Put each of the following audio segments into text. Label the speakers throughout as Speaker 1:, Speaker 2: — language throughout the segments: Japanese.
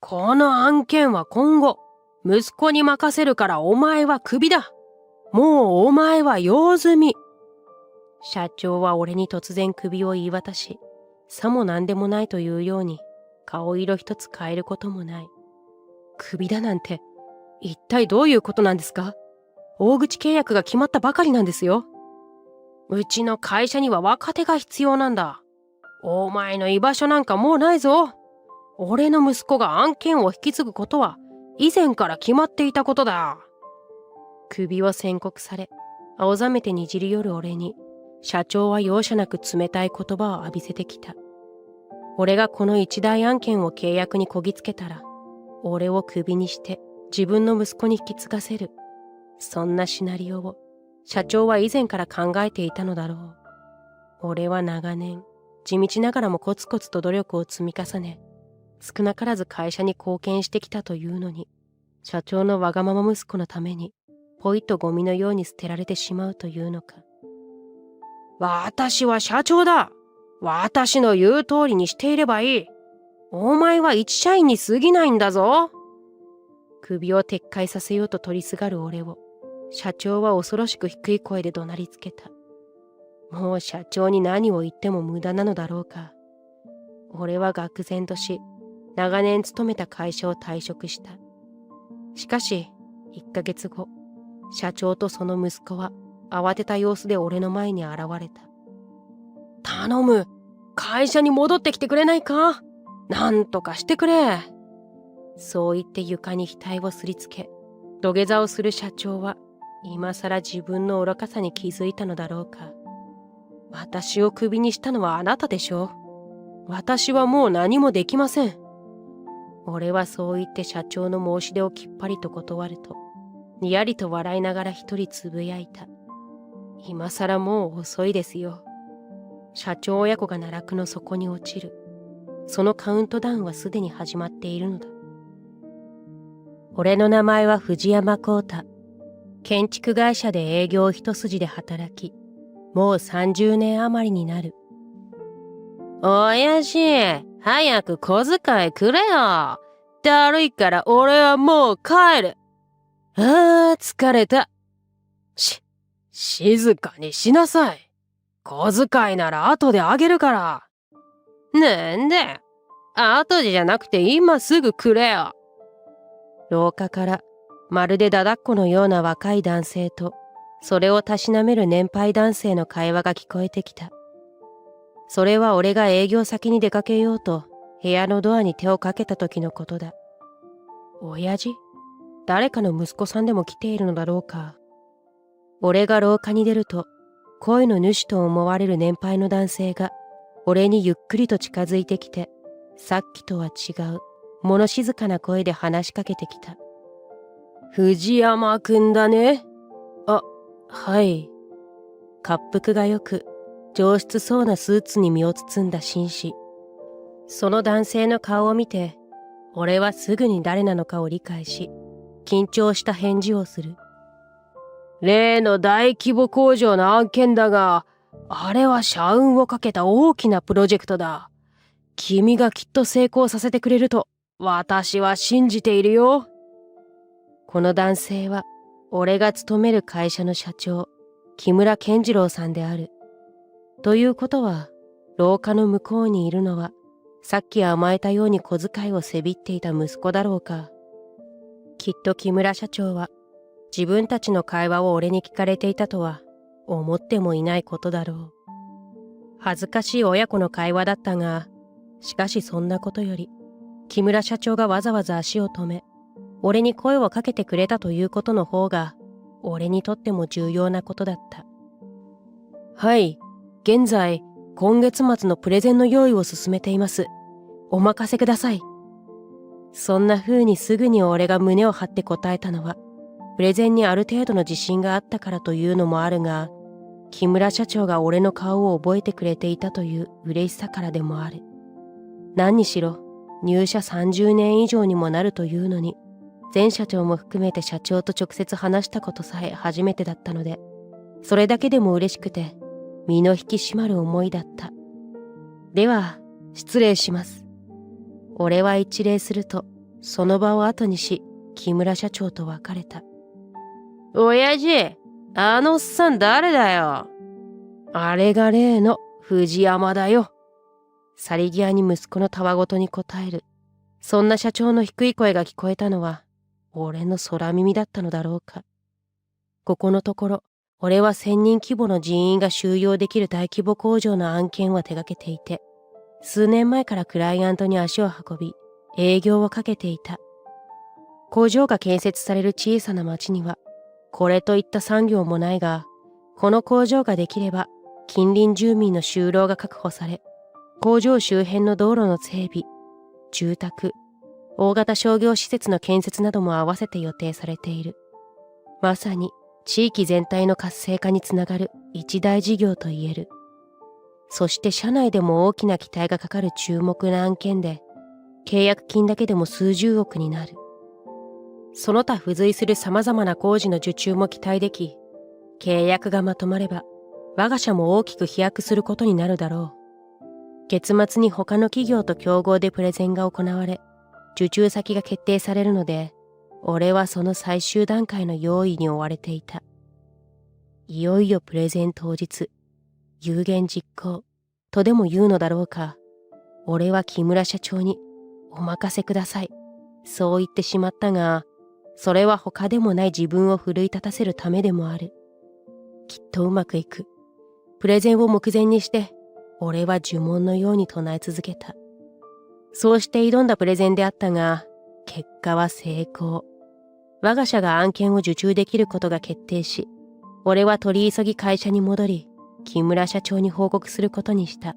Speaker 1: この案件は今後、息子に任せるからお前はクビだ。もうお前は用済み。社長は俺に突然首を言い渡し、さも何でもないというように、顔色一つ変えることもない。クビだなんて、一体どういうことなんですか？大口契約が決まったばかりなんですよ。うちの会社には若手が必要なんだ。お前の居場所なんかもうないぞ。俺の息子が案件を引き継ぐことは以前から決まっていたことだ。首を宣告され、青ざめてにじり寄る俺に、社長は容赦なく冷たい言葉を浴びせてきた。俺がこの一大案件を契約にこぎつけたら、俺をクビにして自分の息子に引き継がせる。そんなシナリオを社長は以前から考えていたのだろう。俺は長年、地道ながらもコツコツと努力を積み重ね、少なからず会社に貢献してきたというのに、社長のわがまま息子のために、ポイとゴミのように捨てられてしまうというのか。私は社長だ。私の言う通りにしていればいい。お前は一社員に過ぎないんだぞ。首を撤回させようと取りすがる俺を、社長は恐ろしく低い声で怒鳴りつけた。もう社長に何を言っても無駄なのだろうか。俺は愕然とし、長年勤めた会社を退職した。しかし、1ヶ月後、社長とその息子は慌てた様子で俺の前に現れた。頼む、会社に戻ってきてくれないか？なんとかしてくれ。そう言って床に額をすりつけ、土下座をする社長は、今さら自分の愚かさに気づいたのだろうか。私をクビにしたのはあなたでしょう。私はもう何もできません。俺はそう言って社長の申し出をきっぱりと断ると、にやりと笑いながら一人つぶやいた。今さらもう遅いですよ。社長親子が奈落の底に落ちる。そのカウントダウンはすでに始まっているのだ。俺の名前は藤山浩太。建築会社で営業一筋で働き、もう30年余りになる。おやじ、早く小遣いくれよ。だるいから俺はもう帰る。疲れた。静かにしなさい。小遣いなら後であげるから。なんで？後でじゃなくて今すぐくれよ。廊下からまるでだだっこのような若い男性と、それをたしなめる年配男性の会話が聞こえてきた。それは俺が営業先に出かけようと部屋のドアに手をかけた時のことだ。親父？誰かの息子さんでも来ているのだろうか。俺が廊下に出ると、声の主と思われる年配の男性が俺にゆっくりと近づいてきて、さっきとは違う物静かな声で話しかけてきた。藤山くんだね。はい。恰幅がよく、上質そうなスーツに身を包んだ紳士。その男性の顔を見て、俺はすぐに誰なのかを理解し、緊張した返事をする。例の大規模工場の案件だが、あれは社運をかけた大きなプロジェクトだ。君がきっと成功させてくれると、私は信じているよ。この男性は、俺が勤める会社の社長、木村健次郎さんである。ということは、廊下の向こうにいるのは、さっき甘えたように小遣いをせびっていた息子だろうか。きっと木村社長は、自分たちの会話を俺に聞かれていたとは、思ってもいないことだろう。恥ずかしい親子の会話だったが、しかしそんなことより、木村社長がわざわざ足を止め、俺に声をかけてくれたということの方が、俺にとっても重要なことだった。はい、現在、今月末のプレゼンの用意を進めています。お任せください。そんな風にすぐに俺が胸を張って答えたのは、プレゼンにある程度の自信があったからというのもあるが、木村社長が俺の顔を覚えてくれていたという嬉しさからでもある。何にしろ、入社30年以上にもなるというのに、前社長も含めて社長と直接話したことさえ初めてだったので、それだけでも嬉しくて、身の引き締まる思いだった。では、失礼します。俺は一礼すると、その場を後にし、木村社長と別れた。親父、あのおっさん誰だよ。あれが例の藤山だよ。去り際に息子のたわごとに答える。そんな社長の低い声が聞こえたのは、俺の空耳だったのだろうか。ここのところ、俺は1000人規模の人員が収容できる大規模工場の案件を手掛けていて、数年前からクライアントに足を運び、営業をかけていた。工場が建設される小さな町には、これといった産業もないが、この工場ができれば、近隣住民の就労が確保され、工場周辺の道路の整備、住宅、大型商業施設の建設なども合わせて予定されている。まさに地域全体の活性化につながる一大事業と言える。そして社内でも大きな期待がかかる注目な案件で、契約金だけでも数十億になる。その他付随する様々な工事の受注も期待でき、契約がまとまれば、我が社も大きく飛躍することになるだろう。月末に他の企業と競合でプレゼンが行われ、受注先が決定されるので、俺はその最終段階の用意に追われていた。いよいよプレゼン当日、有言実行とでも言うのだろうか。俺は木村社長にお任せください。そう言ってしまったが、それは他でもない自分を奮い立たせるためでもある。きっとうまくいく。プレゼンを目前にして、俺は呪文のように唱え続けた。そうして挑んだプレゼンであったが、結果は成功。我が社が案件を受注できることが決定し、俺は取り急ぎ会社に戻り、木村社長に報告することにした。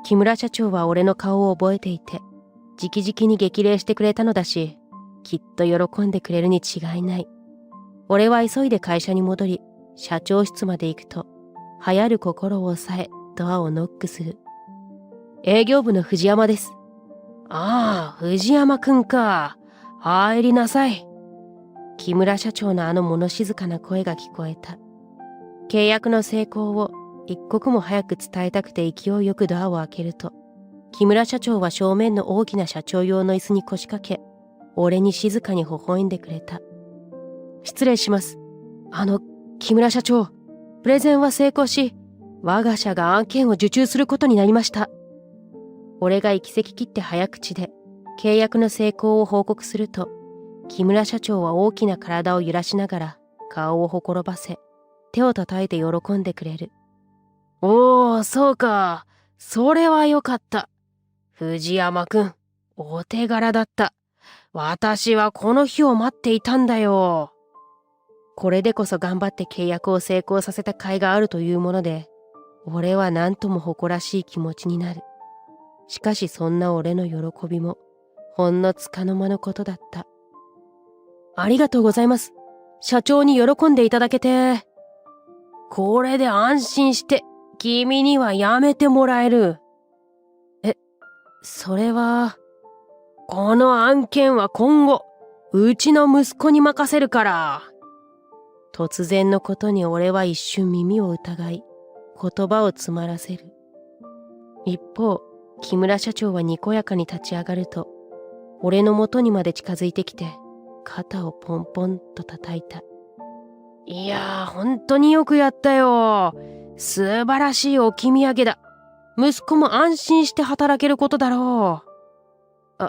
Speaker 1: 木村社長は俺の顔を覚えていて、直々に激励してくれたのだし、きっと喜んでくれるに違いない。俺は急いで会社に戻り、社長室まで行くと、流行る心を抑え、ドアをノックする。営業部の藤山です。ああ、藤山くんか。入りなさい。木村社長のあの物静かな声が聞こえた。契約の成功を一刻も早く伝えたくて勢いよくドアを開けると、木村社長は正面の大きな社長用の椅子に腰掛け、俺に静かに微笑んでくれた。失礼します。木村社長、プレゼンは成功し、我が社が案件を受注することになりました。俺が行き先切って早口で契約の成功を報告すると、木村社長は大きな体を揺らしながら顔をほころばせ、手を叩いて喜んでくれる。おー、そうか。それはよかった。藤山くん、お手柄だった。私はこの日を待っていたんだよ。これでこそ頑張って契約を成功させた甲斐があるというもので、俺は何とも誇らしい気持ちになる。しかしそんな俺の喜びも、ほんの束の間のことだった。ありがとうございます。社長に喜んでいただけて。これで安心して、君にはやめてもらえる。それは、この案件は今後、うちの息子に任せるから。突然のことに俺は一瞬耳を疑い、言葉を詰まらせる。一方、木村社長はにこやかに立ち上がると、俺の元にまで近づいてきて、肩をポンポンと叩いた。いやー、本当によくやったよ。素晴らしい置き土産だ。息子も安心して働けることだろう。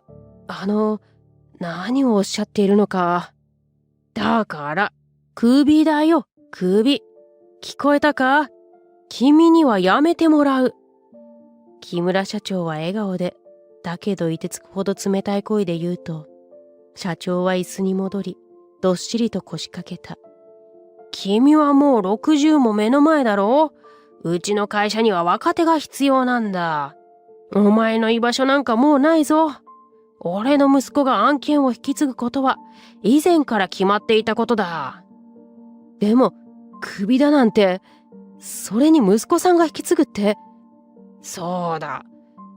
Speaker 1: 何をおっしゃっているのか。だから、首だよ、首。聞こえたか？君にはやめてもらう。木村社長は笑顔で、だけど凍てつくほど冷たい声で言うと、社長は椅子に戻り、どっしりと腰掛けた。君はもう60も目の前だろ？うちの会社には若手が必要なんだ。お前の居場所なんかもうないぞ。俺の息子が案件を引き継ぐことは以前から決まっていたことだ。でも、クビだなんて、それに息子さんが引き継ぐって。そうだ。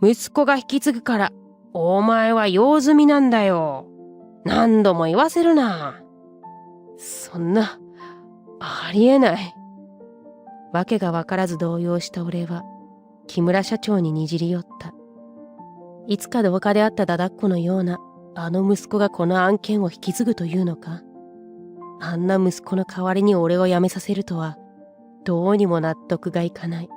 Speaker 1: 息子が引き継ぐから、お前は用済みなんだよ。何度も言わせるな。そんな、ありえない。わけがわからず動揺した俺は、木村社長ににじり寄った。いつか廊下で会っただだっこのようなあの息子がこの案件を引き継ぐというのか。あんな息子の代わりに俺を辞めさせるとは、どうにも納得がいかない。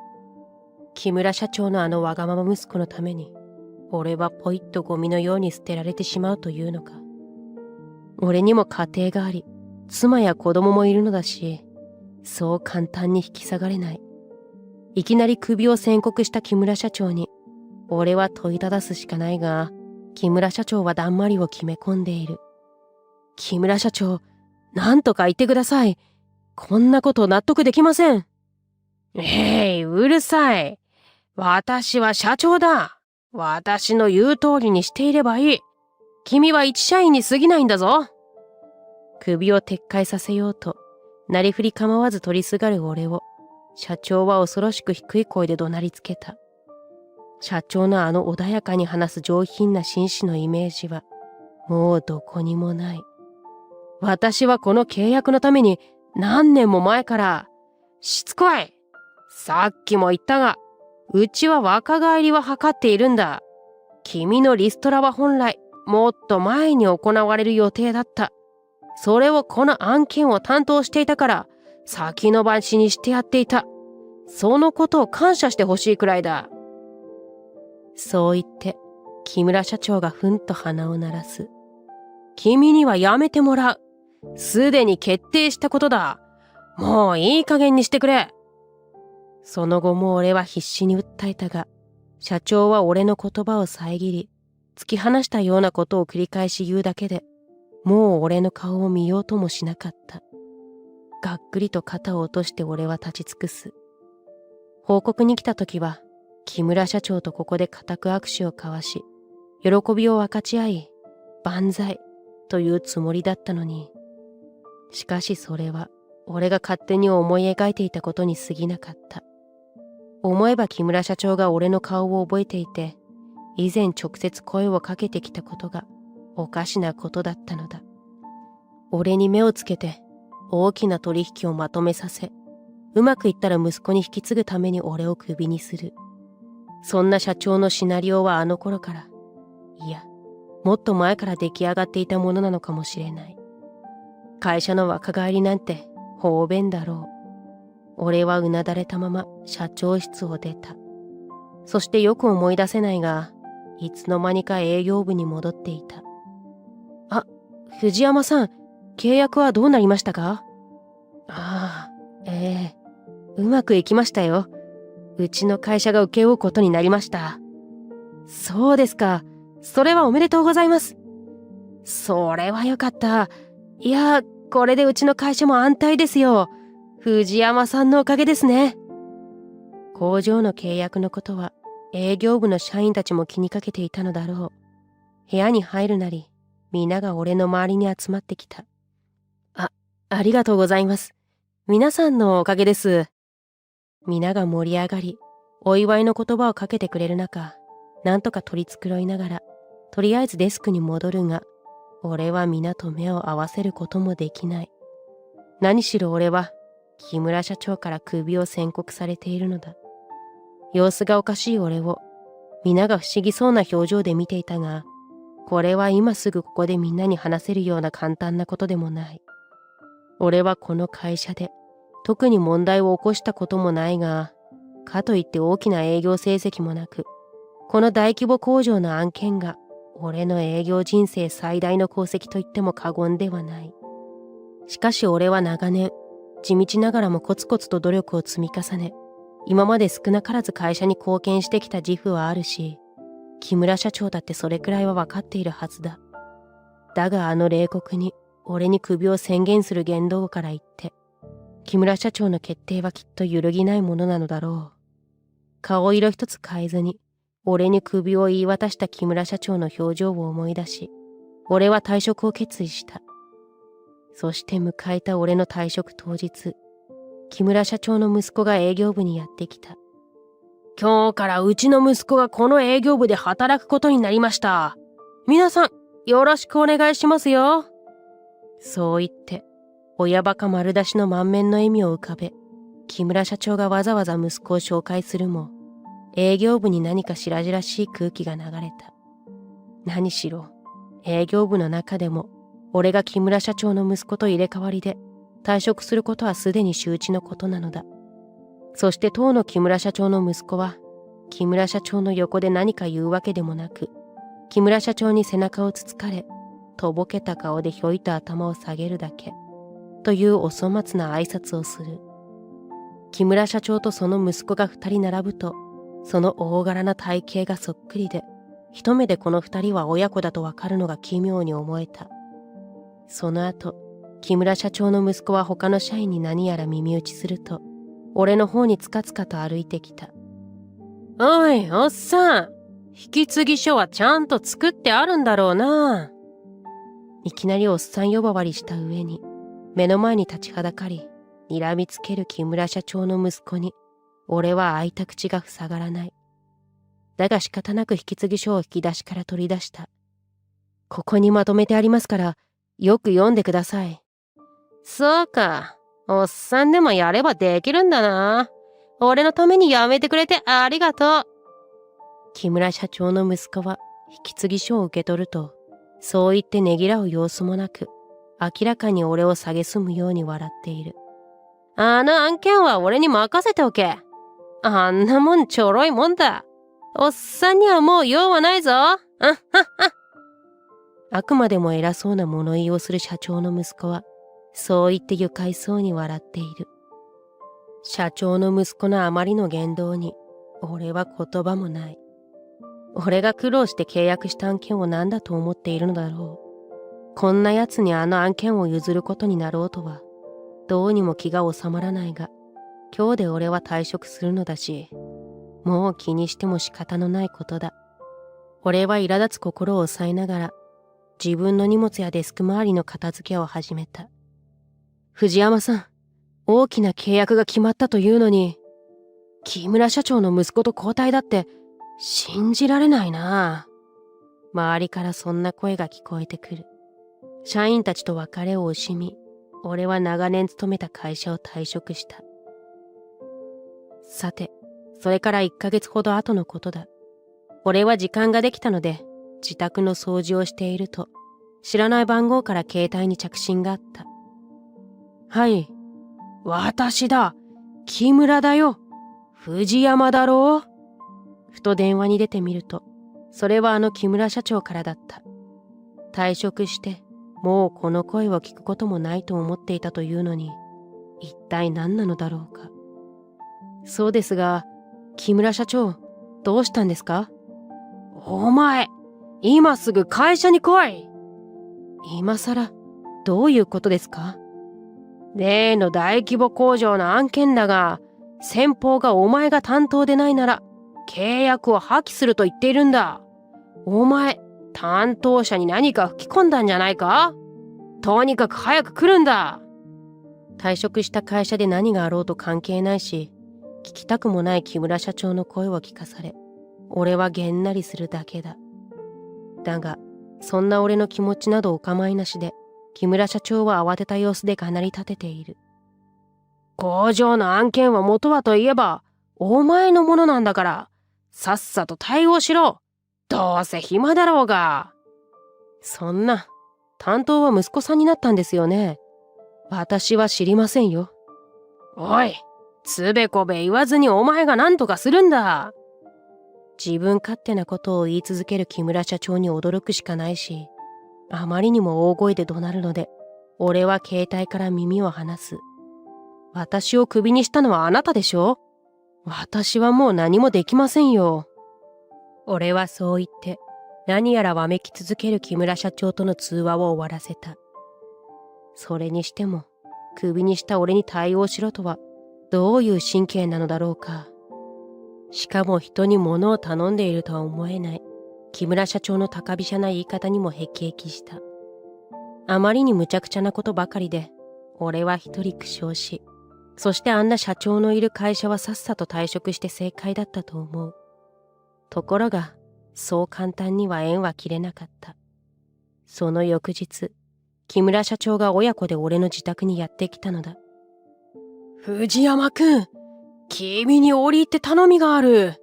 Speaker 1: 木村社長のあのわがまま息子のために、俺はポイッとゴミのように捨てられてしまうというのか。俺にも家庭があり、妻や子供もいるのだし、そう簡単に引き下がれない。いきなり首を宣告した木村社長に、俺は問いただすしかないが、木村社長はだんまりを決め込んでいる。木村社長、なんとか言ってください。こんなこと納得できません。うるさい。私は社長だ。私の言う通りにしていればいい。君は一社員に過ぎないんだぞ。首を撤回させようと、なりふり構わず取りすがる俺を、社長は恐ろしく低い声で怒鳴りつけた。社長のあの穏やかに話す上品な紳士のイメージは、もうどこにもない。私はこの契約のために何年も前から、しつこい。さっきも言ったが、うちは若返りは図っているんだ。君のリストラは本来、もっと前に行われる予定だった。それをこの案件を担当していたから、先延ばしにしてやっていた。そのことを感謝してほしいくらいだ。そう言って、木村社長がふんと鼻を鳴らす。君にはやめてもらう。すでに決定したことだ。もういい加減にしてくれ。その後も俺は必死に訴えたが、社長は俺の言葉を遮り、突き放したようなことを繰り返し言うだけで、もう俺の顔を見ようともしなかった。がっくりと肩を落として俺は立ち尽くす。報告に来た時は、木村社長とここで固く握手を交わし、喜びを分かち合い、万歳というつもりだったのに、しかしそれは俺が勝手に思い描いていたことに過ぎなかった。思えば木村社長が俺の顔を覚えていて、以前直接声をかけてきたことがおかしなことだったのだ。俺に目をつけて大きな取引をまとめさせ、うまくいったら息子に引き継ぐために俺をクビにする。そんな社長のシナリオはあの頃から、いや、もっと前から出来上がっていたものなのかもしれない。会社の若返りなんて方便だろう。俺はうなだれたまま社長室を出た。そしてよく思い出せないが、いつの間にか営業部に戻っていた。あ、藤山さん、契約はどうなりましたか？ああ、うまくいきましたよ。うちの会社が請け負うことになりました。そうですか。それはおめでとうございます。それはよかった。いや、これでうちの会社も安泰ですよ。藤山さんのおかげですね。工場の契約のことは営業部の社員たちも気にかけていたのだろう。部屋に入るなり、皆が俺の周りに集まってきた。ありがとうございます。皆さんのおかげです。皆が盛り上がり、お祝いの言葉をかけてくれる中、なんとか取り繕いながら、とりあえずデスクに戻るが、俺は皆と目を合わせることもできない。何しろ俺は、木村社長から首を宣告されているのだ。様子がおかしい俺を、皆が不思議そうな表情で見ていたが、これは今すぐここでみんなに話せるような簡単なことでもない。俺はこの会社で、特に問題を起こしたこともないが、かといって大きな営業成績もなく、この大規模工場の案件が、俺の営業人生最大の功績と言っても過言ではない。しかし俺は長年、地道ながらもコツコツと努力を積み重ね、今まで少なからず会社に貢献してきた自負はあるし、木村社長だってそれくらいは分かっているはずだ。だがあの冷酷に俺に首を宣言する言動から言って、木村社長の決定はきっと揺るぎないものなのだろう。顔色一つ変えずに、俺に首を言い渡した木村社長の表情を思い出し、俺は退職を決意した。そして迎えた俺の退職当日、木村社長の息子が営業部にやってきた。今日からうちの息子がこの営業部で働くことになりました。皆さん、よろしくお願いしますよ。そう言って、親バカ丸出しの満面の笑みを浮かべ、木村社長がわざわざ息子を紹介するも、営業部に何か白々しい空気が流れた。何しろ、営業部の中でも俺が木村社長の息子と入れ替わりで退職することはすでに周知のことなのだ。そして当の木村社長の息子は木村社長の横で何か言うわけでもなく、木村社長に背中をつつかれ、とぼけた顔でひょいと頭を下げるだけというお粗末な挨拶をする。木村社長とその息子が二人並ぶと、その大柄な体型がそっくりで、一目でこの二人は親子だとわかるのが奇妙に思えた。その後、木村社長の息子は他の社員に何やら耳打ちすると、俺の方につかつかと歩いてきた。おい、おっさん、引継書はちゃんと作ってあるんだろうな。いきなりおっさん呼ばわりした上に、目の前に立ちはだかり、睨みつける木村社長の息子に、俺は開いた口が塞がらない。だが仕方なく引継書を引き出しから取り出した。ここにまとめてありますから、よく読んでください。そうか、おっさんでもやればできるんだな。俺のためにやめてくれてありがとう。木村社長の息子は引継書を受け取ると、そう言ってねぎらう様子もなく、明らかに俺を蔑むように笑っている。あの案件は俺に任せておけ。あんなもんちょろいもんだ。おっさんにはもう用はないぞ。あくまでも偉そうな物言いをする社長の息子は、そう言って愉快そうに笑っている。社長の息子のあまりの言動に、俺は言葉もない。俺が苦労して契約した案件を何だと思っているのだろう。こんな奴にあの案件を譲ることになろうとは、どうにも気が収まらないが、今日で俺は退職するのだし、もう気にしても仕方のないことだ。俺は苛立つ心を抑えながら、自分の荷物やデスク周りの片付けを始めた。藤山さん、大きな契約が決まったというのに、木村社長の息子と交代だって信じられないな。周りからそんな声が聞こえてくる。社員たちと別れを惜しみ、俺は長年勤めた会社を退職した。さて、それから1ヶ月ほど後のことだ。俺は時間ができたので、自宅の掃除をしていると、知らない番号から携帯に着信があった。はい、私だ。木村だよ。藤山だろう。ふと電話に出てみると、それはあの木村社長からだった。退職して、もうこの声を聞くこともないと思っていたというのに、一体何なのだろうか。そうですが、木村社長、どうしたんですか？お前、今すぐ会社に来い。今さら、どういうことですか？例の大規模工場の案件だが、先方がお前が担当でないなら、契約を破棄すると言っているんだ。お前、担当者に何か吹き込んだんじゃないか？とにかく早く来るんだ。退職した会社で何があろうと関係ないし、聞きたくもない木村社長の声を聞かされ、俺はげんなりするだけだ。だが、そんな俺の気持ちなどお構いなしで、木村社長は慌てた様子でがなり立てている。工場の案件は元はといえば、お前のものなんだから、さっさと対応しろ。どうせ暇だろうが。そんな、担当は息子さんになったんですよね。私は知りませんよ。おい、つべこべ言わずにお前が何とかするんだ。自分勝手なことを言い続ける木村社長に驚くしかないし、あまりにも大声で怒鳴るので、俺は携帯から耳を離す。私をクビにしたのはあなたでしょ？私はもう何もできませんよ。俺はそう言って、何やらわめき続ける木村社長との通話を終わらせた。それにしても、クビにした俺に対応しろとは、どういう神経なのだろうか。しかも人に物を頼んでいるとは思えない木村社長の高飛車な言い方にもへきへきした。あまりに無茶苦茶なことばかりで、俺は一人苦笑し、そしてあんな社長のいる会社はさっさと退職して正解だったと思う。ところが、そう簡単には縁は切れなかった。その翌日、木村社長が親子で俺の自宅にやってきたのだ。藤山くん、君に折り入って頼みがある。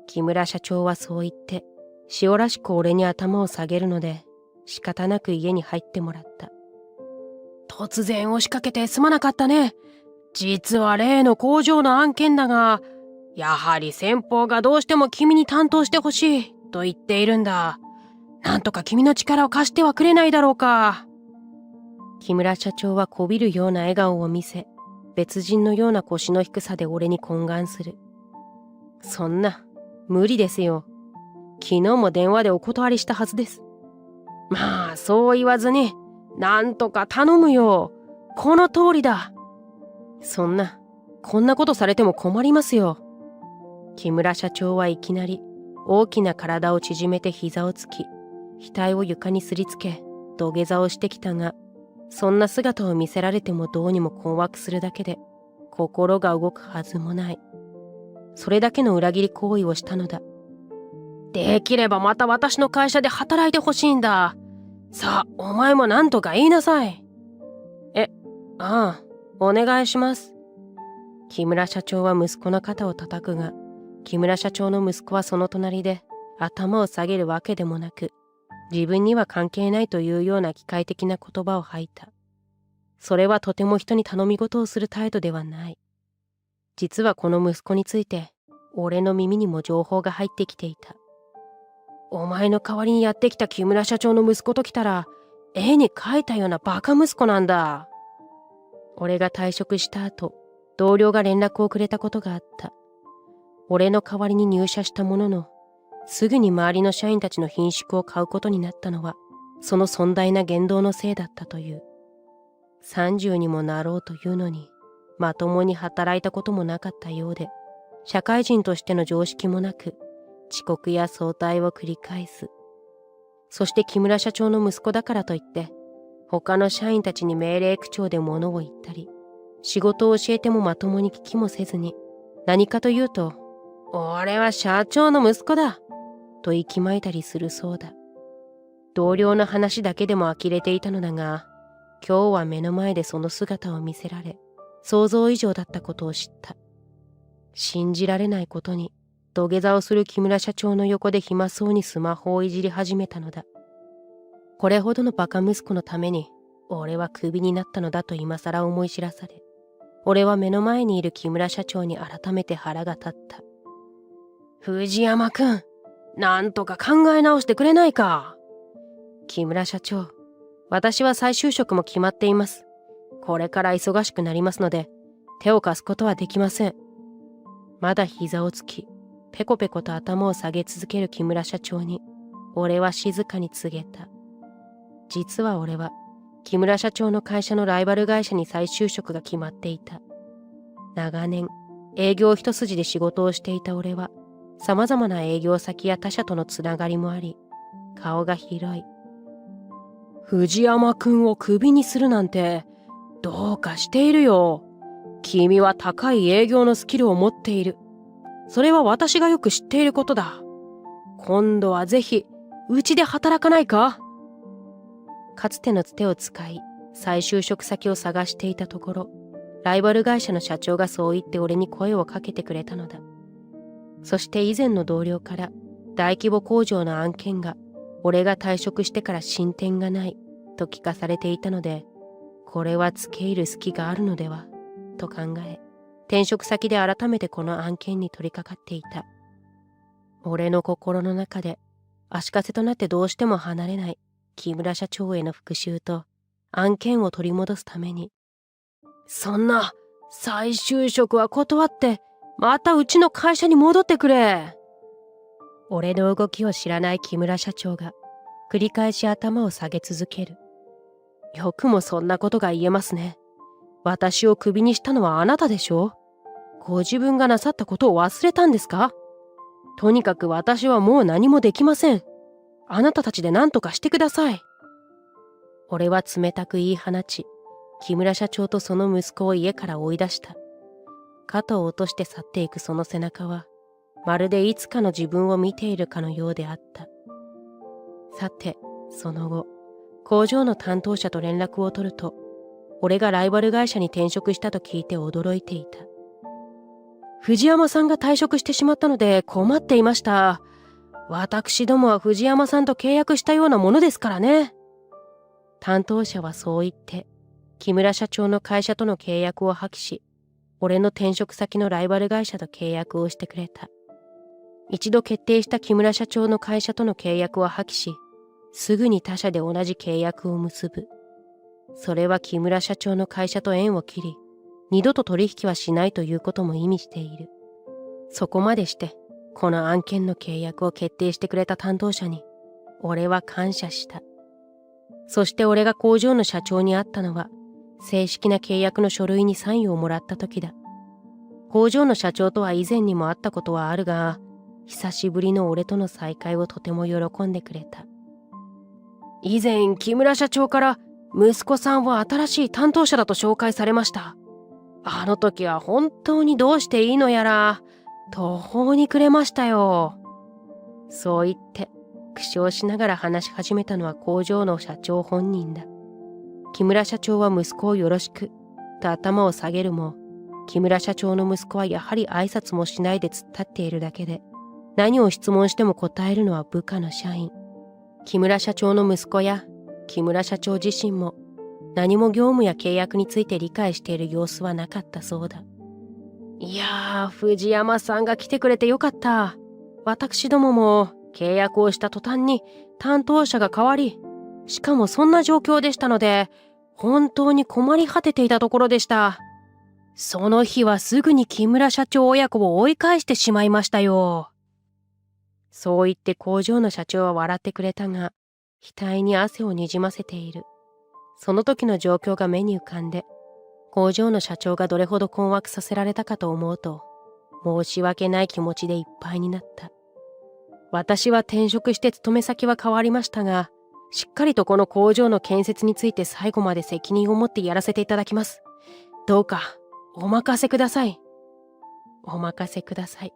Speaker 1: 木村社長はそう言って、塩らしく俺に頭を下げるので、仕方なく家に入ってもらった。突然押しかけてすまなかったね。実は例の工場の案件だが、やはり先方がどうしても君に担当してほしいと言っているんだ。なんとか君の力を貸してはくれないだろうか。木村社長はこびるような笑顔を見せ、別人のような腰の低さで俺に懇願する。そんな、無理ですよ。昨日も電話でお断りしたはずです。まあ、そう言わずに、なんとか頼むよ。この通りだ。そんな、こんなことされても困りますよ。木村社長はいきなり、大きな体を縮めて膝をつき、額を床にすりつけ、土下座をしてきたが、そんな姿を見せられてもどうにも困惑するだけで、心が動くはずもない。それだけの裏切り行為をしたのだ。できればまた私の会社で働いてほしいんだ。さあ、お前も何とか言いなさい。ああ、お願いします。木村社長は息子の肩を叩くが、木村社長の息子はその隣で頭を下げるわけでもなく、自分には関係ないというような機械的な言葉を吐いた。それはとても人に頼み事をする態度ではない。実はこの息子について、俺の耳にも情報が入ってきていた。お前の代わりにやってきた木村社長の息子ときたら、絵に描いたようなバカ息子なんだ。俺が退職した後、同僚が連絡をくれたことがあった。俺の代わりに入社したものの、すぐに周りの社員たちの品縮を買うことになったのは、その尊大な言動のせいだったという。30にもなろうというのに、まともに働いたこともなかったようで、社会人としての常識もなく、遅刻や早退を繰り返す。そして木村社長の息子だからといって、他の社員たちに命令口調で物を言ったり、仕事を教えてもまともに聞きもせずに、何かというと、俺は社長の息子だと息巻いたりするそうだ。同僚の話だけでも呆れていたのだが、今日は目の前でその姿を見せられ、想像以上だったことを知った。信じられないことに、土下座をする木村社長の横で暇そうにスマホをいじり始めたのだ。これほどのバカ息子のために、俺はクビになったのだと今更思い知らされ、俺は目の前にいる木村社長に改めて腹が立った。藤山くん、なんとか考え直してくれないか。木村社長、私は再就職も決まっています。これから忙しくなりますので、手を貸すことはできません。まだ膝をつき、ペコペコと頭を下げ続ける木村社長に、俺は静かに告げた。実は俺は、木村社長の会社のライバル会社に再就職が決まっていた。長年、営業一筋で仕事をしていた俺は、様々な営業先や他社とのつながりもあり、顔が広い。藤山くんをクビにするなんて、どうかしているよ。君は高い営業のスキルを持っている。それは私がよく知っていることだ。今度はぜひ、うちで働かないか？かつてのつてを使い、再就職先を探していたところ、ライバル会社の社長がそう言って俺に声をかけてくれたのだ。そして以前の同僚から、大規模工場の案件が、俺が退職してから進展がない、と聞かされていたので、これは付け入る隙があるのでは、と考え、転職先で改めてこの案件に取り掛かっていた。俺の心の中で、足かせとなってどうしても離れない木村社長への復讐と案件を取り戻すために、そんな再就職は断って、またうちの会社に戻ってくれ。俺の動きを知らない木村社長が繰り返し頭を下げ続ける。よくもそんなことが言えますね。私をクビにしたのはあなたでしょ？ご自分がなさったことを忘れたんですか？とにかく私はもう何もできません。あなたたちで何とかしてください。俺は冷たく言い放ち、木村社長とその息子を家から追い出した。肩を落として去っていくその背中は、まるでいつかの自分を見ているかのようであった。さて、その後、工場の担当者と連絡を取ると、俺がライバル会社に転職したと聞いて驚いていた。藤山さんが退職してしまったので困っていました。私どもは藤山さんと契約したようなものですからね。担当者はそう言って、木村社長の会社との契約を破棄し、俺の転職先のライバル会社と契約をしてくれた。一度決定した木村社長の会社との契約を破棄し、すぐに他社で同じ契約を結ぶ。それは木村社長の会社と縁を切り、二度と取引はしないということも意味している。そこまでして、この案件の契約を決定してくれた担当者に、俺は感謝した。そして俺が工場の社長に会ったのは、正式な契約の書類にサインをもらった時だ。工場の社長とは以前にも会ったことはあるが、久しぶりの俺との再会をとても喜んでくれた。以前、木村社長から息子さんは新しい担当者だと紹介されました。あの時は本当にどうしていいのやら、途方に暮れましたよ。そう言って、苦笑しながら話し始めたのは工場の社長本人だ。木村社長は息子をよろしく、と頭を下げるも、木村社長の息子はやはり挨拶もしないで突っ立っているだけで、何を質問しても答えるのは部下の社員。木村社長の息子や木村社長自身も何も業務や契約について理解している様子はなかったそうだ。いやー、藤山さんが来てくれてよかった。私どもも契約をした途端に担当者が変わり、しかもそんな状況でしたので、本当に困り果てていたところでした。その日はすぐに木村社長親子を追い返してしまいましたよ。そう言って工場の社長は笑ってくれたが、額に汗をにじませている。その時の状況が目に浮かんで、工場の社長がどれほど困惑させられたかと思うと、申し訳ない気持ちでいっぱいになった。私は転職して勤め先は変わりましたが、しっかりとこの工場の建設について最後まで責任を持ってやらせていただきます。どうか、お任せください。お任せください。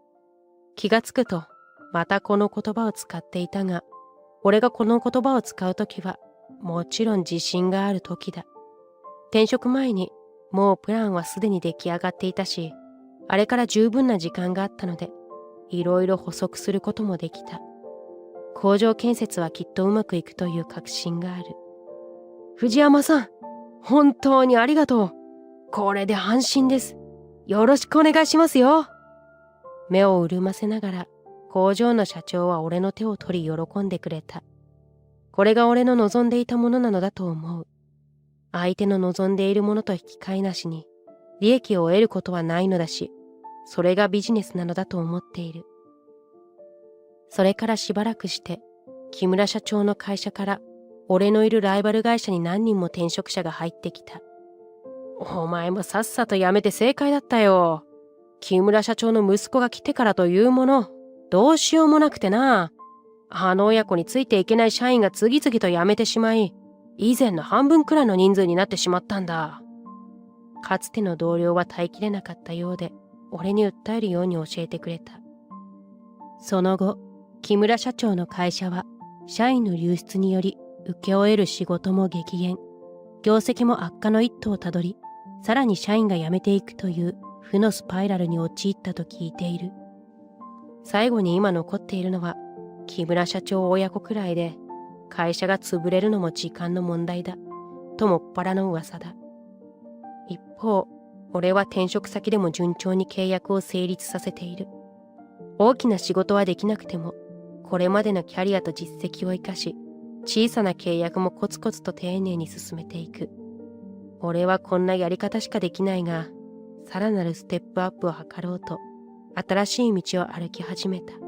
Speaker 1: 気がつくと、またこの言葉を使っていたが、俺がこの言葉を使うときは、もちろん自信があるときだ。転職前に、もうプランはすでに出来上がっていたし、あれから十分な時間があったので、いろいろ補足することもできた。工場建設はきっとうまくいくという確信がある。藤山さん、本当にありがとう。これで安心です。よろしくお願いしますよ。目を潤ませながら、工場の社長は俺の手を取り喜んでくれた。これが俺の望んでいたものなのだと思う。相手の望んでいるものと引き換えなしに、利益を得ることはないのだし、それがビジネスなのだと思っている。それからしばらくして、木村社長の会社から俺のいるライバル会社に何人も転職者が入ってきた。お前もさっさと辞めて正解だったよ。木村社長の息子が来てからというもの、どうしようもなくてな。あの親子についていけない社員が次々と辞めてしまい、以前の半分くらいの人数になってしまったんだ。かつての同僚は耐えきれなかったようで、俺に訴えるように教えてくれた。その後、木村社長の会社は、社員の流出により請け負える仕事も激減、業績も悪化の一途をたどり、さらに社員が辞めていくという負のスパイラルに陥ったと聞いている。最後に今残っているのは、木村社長親子くらいで、会社が潰れるのも時間の問題だ、ともっぱらの噂だ。一方、俺は転職先でも順調に契約を成立させている。大きな仕事はできなくても、これまでのキャリアと実績を生かし、小さな契約もコツコツと丁寧に進めていく。俺はこんなやり方しかできないが、さらなるステップアップを図ろうと、新しい道を歩き始めた。